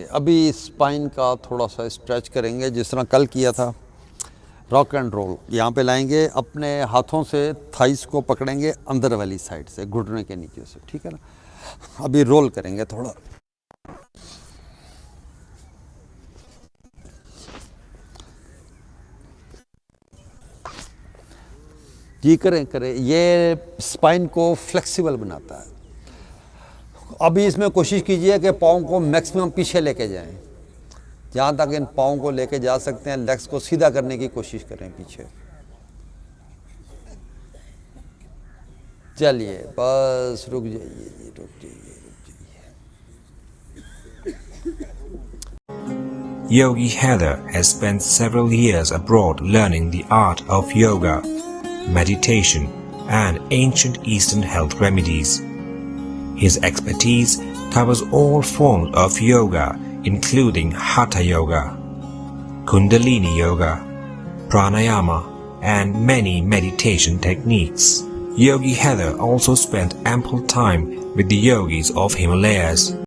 अभी स्पाइन का थोड़ा सा स्ट्रेच करेंगे जिस तरह कल किया था। रॉक एंड रोल यहाँ पे लाएंगे, अपने हाथों से थाइस को पकड़ेंगे अंदर वाली साइड से, घुटने के नीचे से, ठीक है ना। अभी रोल करेंगे थोड़ा। जी करें करें, ये स्पाइन को फ्लेक्सिबल बनाता है। अभी इसमें कोशिश कीजिए कि पाँव को मैक्सिमम पीछे लेके जाएं, जहाँ तक इन पाँव को लेके जा सकते हैं। लेग्स को सीधा करने की कोशिश करें पीछे। चलिए बस रुक जाइए जी, रुक जाइए। Yogi Haider has spent several years abroad learning the art of yoga, meditation, and ancient Eastern health remedies. His expertise covers all forms of yoga, including Hatha Yoga, Kundalini Yoga, Pranayama, and many meditation techniques. Yogi Haider also spent ample time with the yogis of Himalayas.